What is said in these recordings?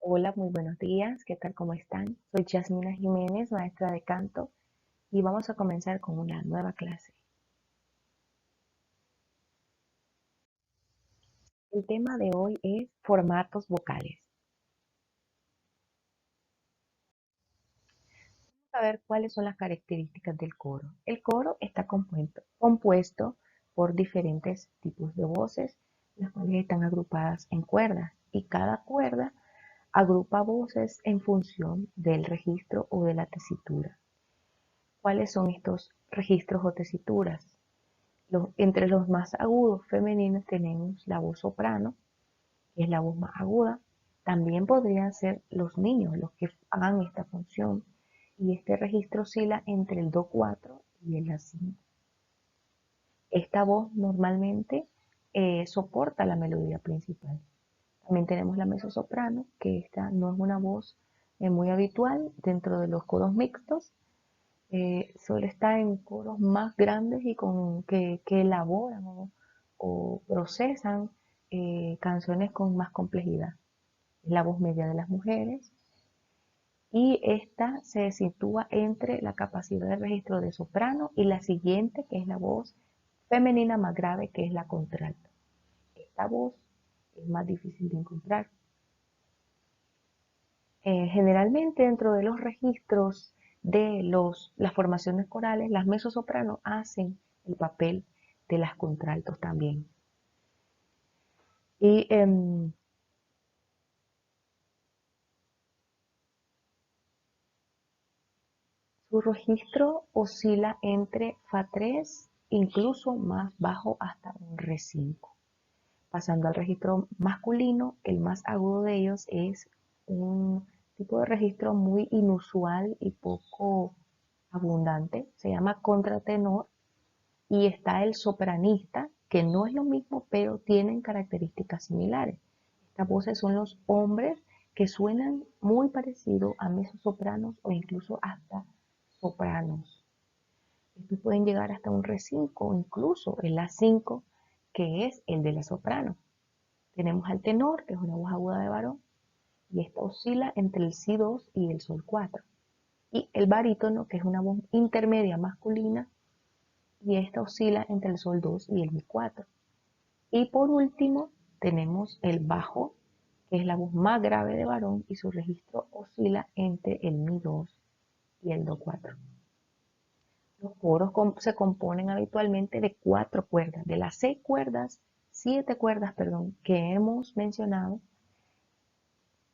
Hola, muy buenos días. ¿Qué tal? ¿Cómo están? Soy Yasmina Jiménez, maestra de canto, y vamos a comenzar con una nueva clase. El tema de hoy es formatos vocales. Vamos a ver cuáles son las características del coro. El coro está compuesto por diferentes tipos de voces, las cuales están agrupadas en cuerdas, y cada cuerda agrupa voces en función del registro o de la tesitura. ¿Cuáles son estos registros o tesituras? Entre los más agudos femeninos tenemos la voz soprano, que es la voz más aguda. También podrían ser los niños los que hagan esta función. Y este registro oscila entre el do4 y el la5. Esta voz normalmente soporta la melodía principal. También tenemos la mezzosoprano, que esta no es una voz muy habitual dentro de los coros mixtos. Suele estar en coros más grandes y que elaboran o procesan canciones con más complejidad. Es la voz media de las mujeres y esta se sitúa entre la capacidad de registro de soprano y la siguiente, que es la voz femenina más grave, que es la contralto. Esta voz es más difícil de encontrar. Generalmente dentro de los registros de las formaciones corales, las mezzosopranos hacen el papel de las contraltos también. Y su registro oscila entre Fa3, incluso más bajo hasta un Re5. Pasando al registro masculino, el más agudo de ellos es un tipo de registro muy inusual y poco abundante, se llama contratenor, y está el sopranista, que no es lo mismo, pero tienen características similares. Estas voces son los hombres que suenan muy parecido a mezzosopranos o incluso hasta sopranos. Estos pueden llegar hasta un Re5 o incluso el La5, que es el de la soprano. Tenemos al tenor, que es una voz aguda de varón, y esta oscila entre el Si2 y el Sol4. Y el barítono, que es una voz intermedia masculina, y esta oscila entre el Sol2 y el Mi4. Y por último, tenemos el bajo, que es la voz más grave de varón, y su registro oscila entre el Mi2 y el Do4. Los coros se componen habitualmente de 4 cuerdas. De las 6 cuerdas, 7 cuerdas, perdón, que hemos mencionado,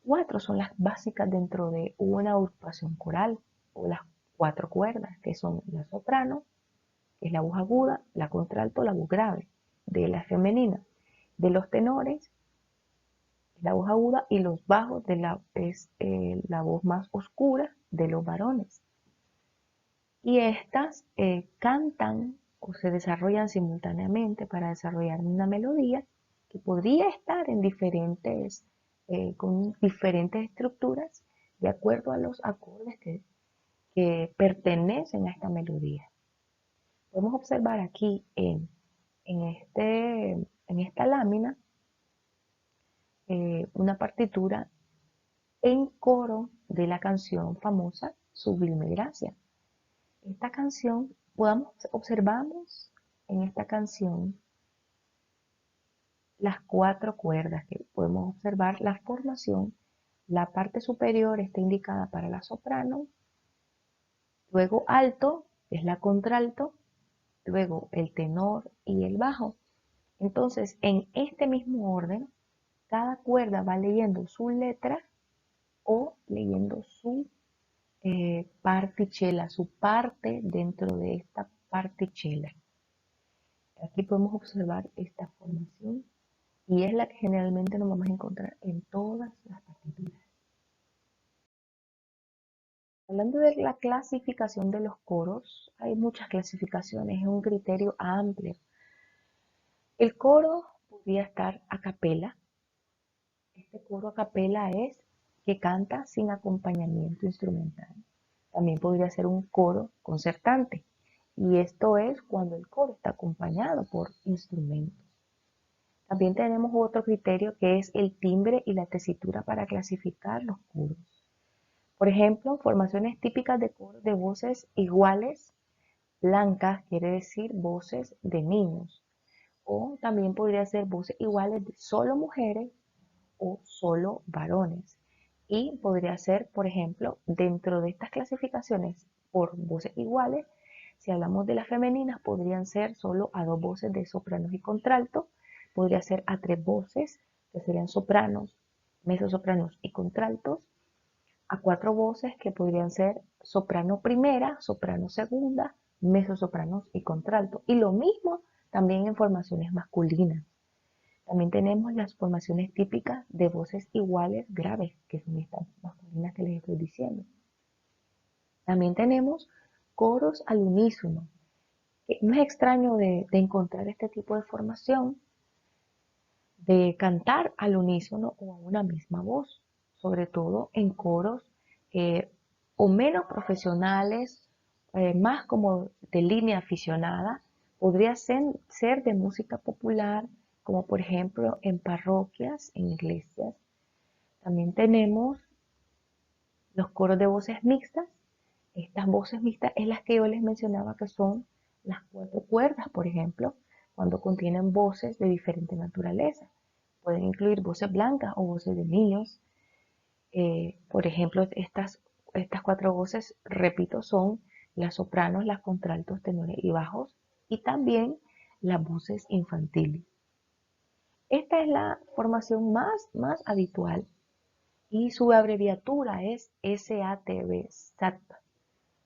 4 son las básicas dentro de una agrupación coral, o las 4 cuerdas, que son la soprano, que es la voz aguda, la contralto, la voz grave, de la femenina. De los tenores, la voz aguda, y los bajos es la voz más oscura de los varones. Y estas cantan o se desarrollan simultáneamente para desarrollar una melodía que podría estar con diferentes estructuras de acuerdo a los acordes que pertenecen a esta melodía. Podemos observar aquí en esta lámina una partitura en coro de la canción famosa Sublime Gracia. Esta canción, observamos en esta canción las 4 cuerdas que podemos observar la formación. La parte superior está indicada para la soprano, luego alto, que es la contralto, luego el tenor y el bajo. Entonces, en este mismo orden, cada cuerda va leyendo su letra o leyendo su particella, su parte dentro de esta particella. Aquí podemos observar esta formación y es la que generalmente nos vamos a encontrar en todas las partituras. Hablando de la clasificación de los coros, hay muchas clasificaciones, es un criterio amplio. El coro podría estar a capela. Este coro a capela es que canta sin acompañamiento instrumental. También podría ser un coro concertante, y esto es cuando el coro está acompañado por instrumentos. También tenemos otro criterio que es el timbre y la tesitura para clasificar los coros. Por ejemplo, formaciones típicas de coros de voces iguales, blancas, quiere decir voces de niños. O también podría ser voces iguales de solo mujeres o solo varones. Y podría ser, por ejemplo, dentro de estas clasificaciones por voces iguales, si hablamos de las femeninas, podrían ser solo a dos voces de sopranos y contralto, podría ser a tres voces, que serían sopranos, mezzosopranos y contraltos, a cuatro voces que podrían ser soprano primera, soprano segunda, mezzosopranos y contralto. Y lo mismo también en formaciones masculinas. También tenemos las formaciones típicas de voces iguales graves, que son estas masculinas que les estoy diciendo. También tenemos coros al unísono, que no es extraño de encontrar este tipo de formación, de cantar al unísono o a una misma voz, sobre todo en coros eh, o menos profesionales, más como de línea aficionada, podría ser de música popular, como por ejemplo en parroquias, en iglesias. También tenemos los coros de voces mixtas. Estas voces mixtas es las que yo les mencionaba que son las cuatro cuerdas, por ejemplo, cuando contienen voces de diferente naturaleza. Pueden incluir voces blancas o voces de niños. Por ejemplo, estas cuatro voces, repito, son las sopranos, las contraltos, tenores y bajos, y también las voces infantiles. Esta es la formación más habitual y su abreviatura es SATB, SAT.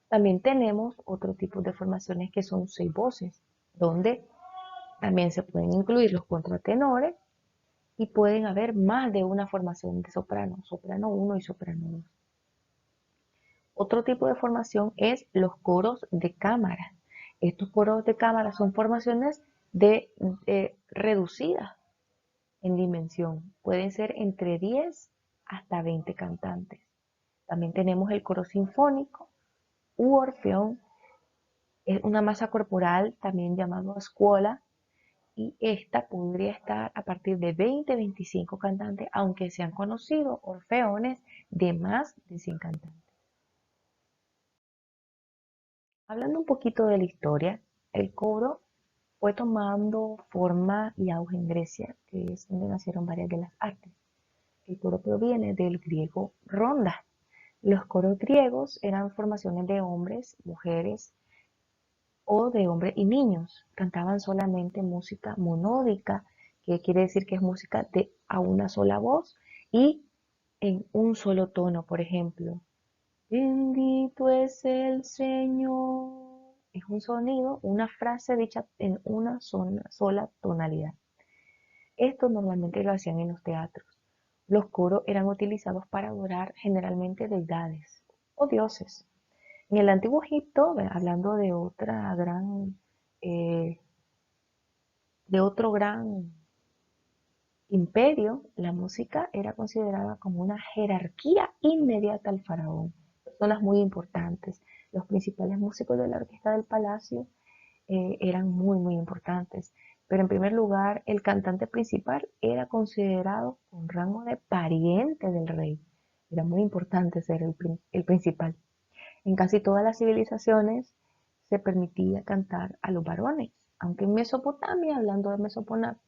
También tenemos otro tipo de formaciones que son seis voces, donde también se pueden incluir los contratenores y pueden haber más de una formación de soprano, soprano 1 y soprano 2. Otro tipo de formación es los coros de cámara. Estos coros de cámara son formaciones reducidas en dimensión. Pueden ser entre 10 hasta 20 cantantes. También tenemos el coro sinfónico u orfeón. Es una masa corporal también llamado escuola y esta podría estar a partir de 20-25 cantantes, aunque se han conocido orfeones de más de 100 cantantes. Hablando un poquito de la historia, el coro fue tomando forma y auge en Grecia, que es donde nacieron varias de las artes. El coro proviene del griego ronda. Los coros griegos eran formaciones de hombres, mujeres o de hombres y niños. Cantaban solamente música monódica, que quiere decir que es música de a una sola voz y en un solo tono, por ejemplo. Bendito es el Señor. Es un sonido, una frase dicha en una sola tonalidad. Esto normalmente lo hacían en los teatros. Los coros eran utilizados para adorar generalmente deidades o dioses. En el antiguo Egipto, hablando de otra eh, de otro gran imperio, la música era considerada como una jerarquía inmediata al faraón. Personas muy importantes. Los principales músicos de la orquesta del palacio eran muy importantes. Pero en primer lugar, el cantante principal era considerado con rango de pariente del rey. Era muy importante ser el principal. En casi todas las civilizaciones se permitía cantar a los varones, aunque en Mesopotamia, hablando de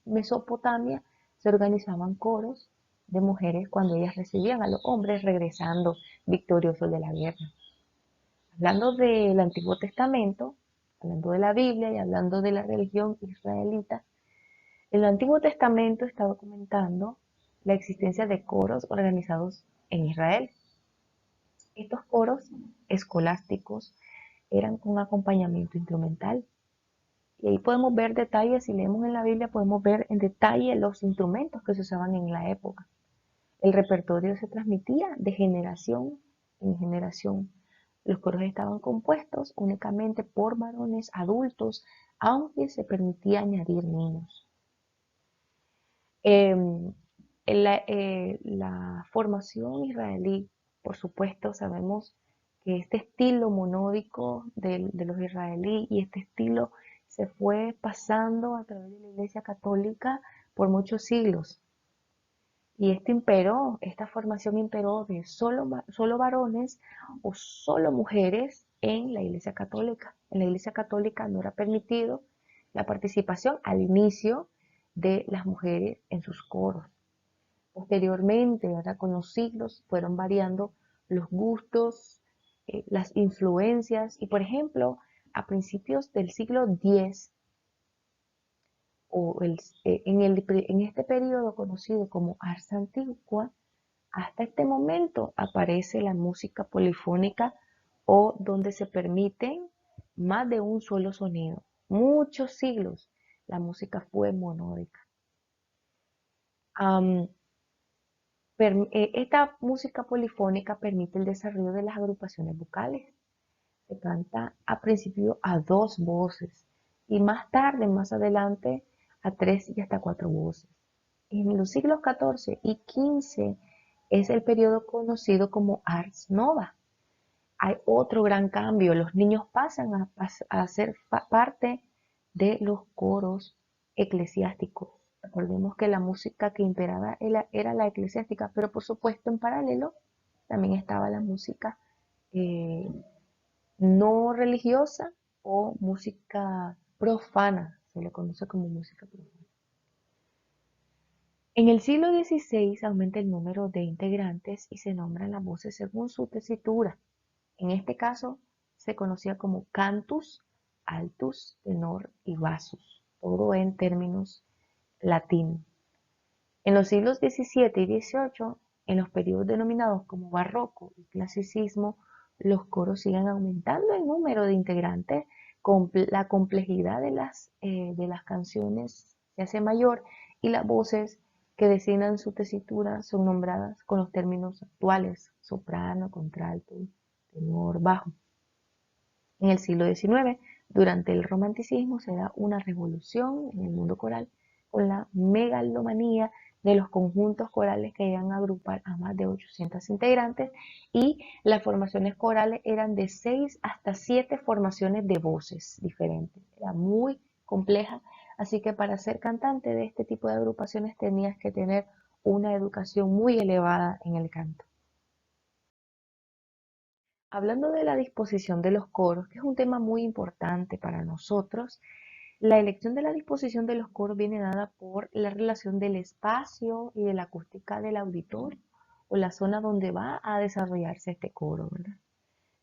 Mesopotamia, se organizaban coros de mujeres cuando ellas recibían a los hombres regresando victoriosos de la guerra. Hablando del Antiguo Testamento, hablando de la Biblia y hablando de la religión israelita, el Antiguo Testamento está documentando la existencia de coros organizados en Israel. Estos coros escolásticos eran con acompañamiento instrumental. Y ahí podemos ver detalles, si leemos en la Biblia, podemos ver en detalle los instrumentos que se usaban en la época. El repertorio se transmitía de generación en generación. Los coros estaban compuestos únicamente por varones adultos, aunque se permitía añadir niños. La formación israelí, por supuesto, sabemos que este estilo monódico de los israelíes y este estilo se fue pasando a través de la Iglesia Católica por muchos siglos. Y esta formación imperó de solo varones o solo mujeres en la Iglesia Católica. En la Iglesia Católica no era permitido la participación al inicio de las mujeres en sus coros. Posteriormente, ¿verdad? Con los siglos fueron variando los gustos, las influencias y, por ejemplo, a principios del siglo X, en este periodo conocido como Ars Antigua, hasta este momento aparece la música polifónica o donde se permiten más de un solo sonido. Muchos siglos la música fue monódica. Esta música polifónica permite el desarrollo de las agrupaciones vocales. Se canta a principio a dos voces y más tarde, más adelante, a tres y hasta cuatro voces. En los siglos XIV y XV es el periodo conocido como Ars Nova. Hay otro gran cambio, los niños pasan a ser parte de los coros eclesiásticos. Recordemos que la música que imperaba era la eclesiástica, pero por supuesto en paralelo también estaba la música eh, no religiosa o música profana, se le conoce como música profana. En el siglo XVI aumenta el número de integrantes y se nombran las voces según su tesitura. En este caso se conocía como cantus, altus, tenor y bassus, todo en términos latín. En los siglos XVII y XVIII, en los periodos denominados como barroco y clasicismo, los coros siguen aumentando el número de integrantes, la complejidad de las canciones se hace mayor y las voces que designan su tesitura son nombradas con los términos actuales: soprano, contralto, tenor, bajo. En el siglo XIX, durante el romanticismo, se da una revolución en el mundo coral con la megalomanía de los conjuntos corales que llegan a agrupar a más de 800 integrantes y las formaciones corales eran de 6 hasta 7 formaciones de voces diferentes. Era muy compleja, así que para ser cantante de este tipo de agrupaciones tenías que tener una educación muy elevada en el canto. Hablando de la disposición de los coros, que es un tema muy importante para nosotros, la elección de la disposición de los coros viene dada por la relación del espacio y de la acústica del auditorio o la zona donde va a desarrollarse este coro, ¿verdad?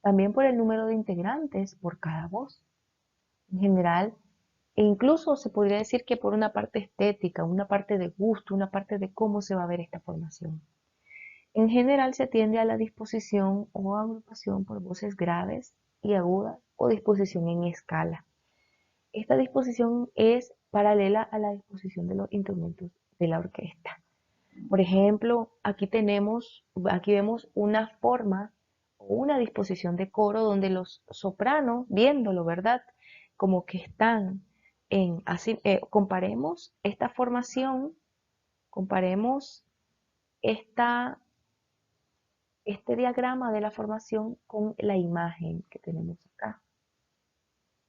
También por el número de integrantes por cada voz. En general, e incluso se podría decir que por una parte estética, una parte de gusto, una parte de cómo se va a ver esta formación. En general se tiende a la disposición o agrupación por voces graves y agudas o disposición en escala. Esta disposición es paralela a la disposición de los instrumentos de la orquesta. Por ejemplo, aquí vemos una forma o una disposición de coro donde los sopranos, viéndolo, ¿verdad? Como que están comparemos esta formación, comparemos esta este diagrama de la formación con la imagen que tenemos acá.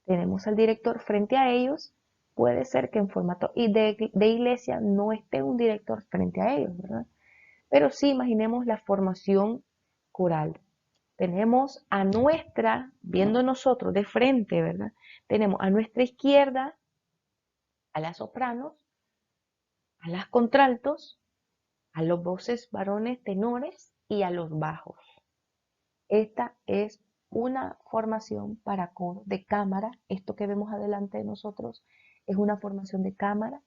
Tenemos al director frente a ellos, puede ser que en formato de iglesia no esté un director frente a ellos, ¿verdad? Pero sí imaginemos la formación coral. Tenemos a viendo nosotros de frente, ¿verdad? Tenemos a nuestra izquierda a las sopranos, a las contraltos, a los voces varones tenores y a los bajos. Esta es una formación para coro de cámara. Esto que vemos adelante de nosotros es una formación de cámara.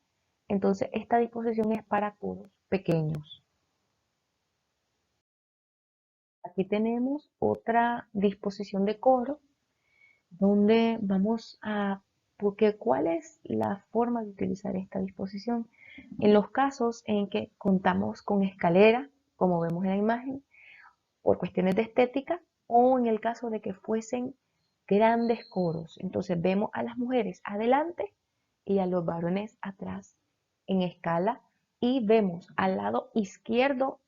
Entonces, esta disposición es para coros pequeños. Aquí tenemos otra disposición de coro donde porque ¿cuál es la forma de utilizar esta disposición? En los casos en que contamos con escalera, como vemos en la imagen, por cuestiones de estética, o en el caso de que fuesen grandes coros. Entonces vemos a las mujeres adelante y a los varones atrás en escala y vemos al lado izquierdo,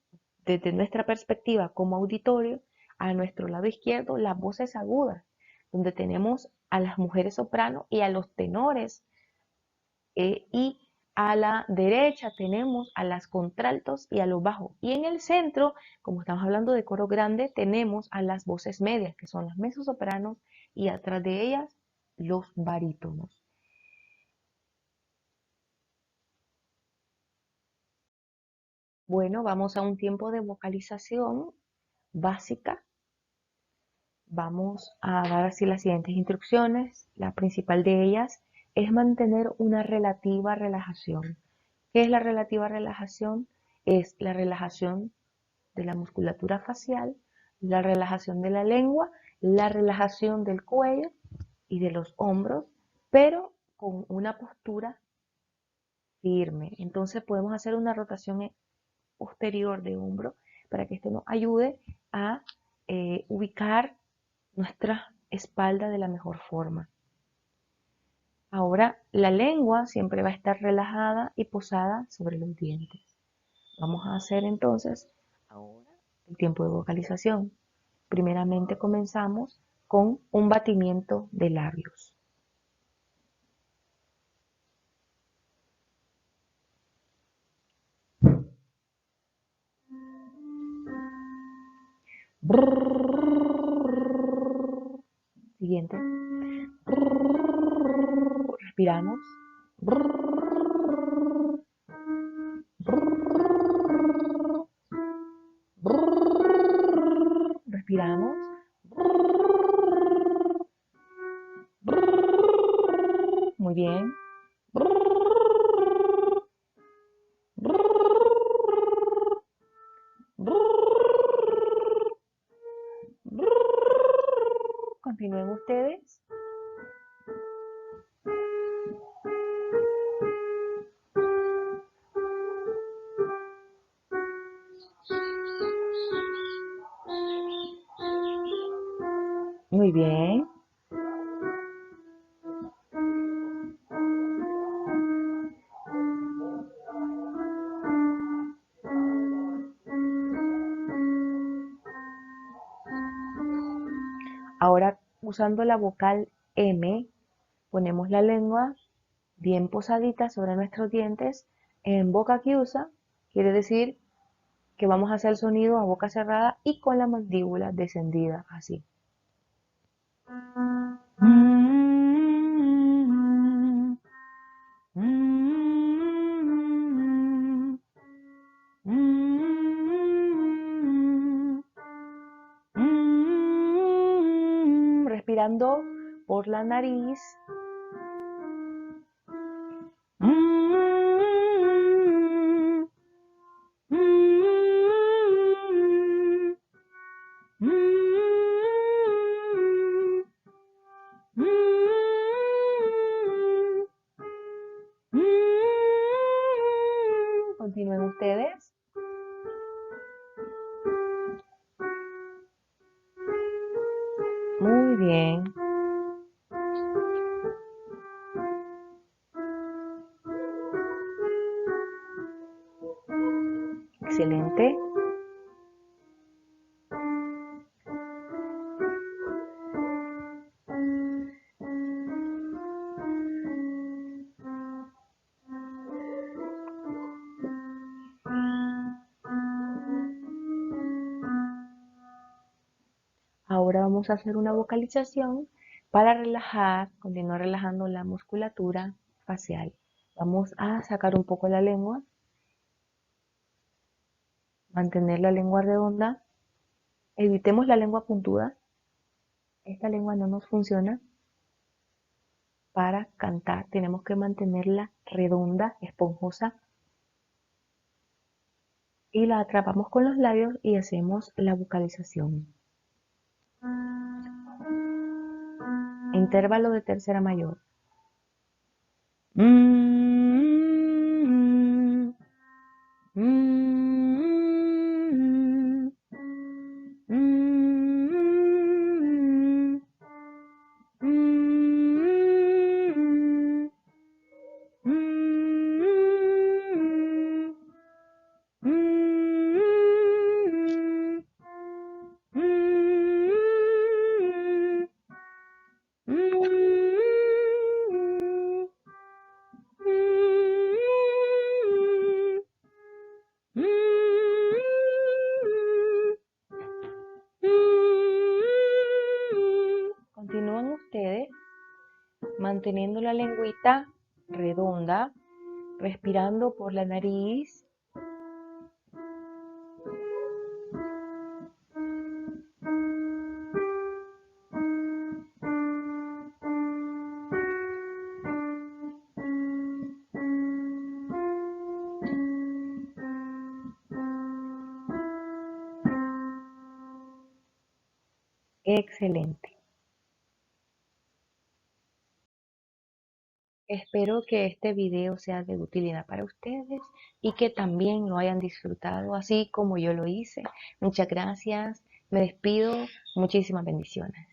desde nuestra perspectiva como auditorio, a nuestro lado izquierdo las voces agudas, donde tenemos a las mujeres soprano y a los tenores y A la derecha tenemos a las contraltos y a los bajos. Y en el centro, como estamos hablando de coro grande, tenemos a las voces medias, que son las mezzosopranos, y atrás de ellas los barítonos. Bueno, vamos a un tiempo de vocalización básica. Vamos a dar así las siguientes instrucciones. La principal de ellas es mantener una relativa relajación. ¿Qué es la relativa relajación? Es la relajación de la musculatura facial, la relajación de la lengua, la relajación del cuello y de los hombros, pero con una postura firme. Entonces podemos hacer una rotación posterior de hombro para que esto nos ayude a ubicar nuestra espalda de la mejor forma. Ahora la lengua siempre va a estar relajada y posada sobre los dientes. Vamos a hacer entonces ahora el tiempo de vocalización. Primeramente comenzamos con un batimiento de labios. Siguiente. Respiramos. Respiramos. Muy bien. Continúen ustedes. Muy bien. Ahora usando la vocal M, ponemos la lengua bien posadita sobre nuestros dientes en boca chiusa, quiere decir que vamos a hacer el sonido a boca cerrada y con la mandíbula descendida, así. Respirando por la nariz. Continúen ustedes. Muy bien. Excelente. Ahora vamos a hacer una vocalización para relajar, continuar relajando la musculatura facial. Vamos a sacar un poco la lengua, mantener la lengua redonda, evitemos la lengua puntuda. Esta lengua no nos funciona para cantar, tenemos que mantenerla redonda, esponjosa, y la atrapamos con los labios y hacemos la vocalización. Intervalo de tercera mayor. manteniendo la lengüita redonda, respirando por la nariz. Excelente. Espero que este video sea de utilidad para ustedes y que también lo hayan disfrutado así como yo lo hice. Muchas gracias. Me despido. Muchísimas bendiciones.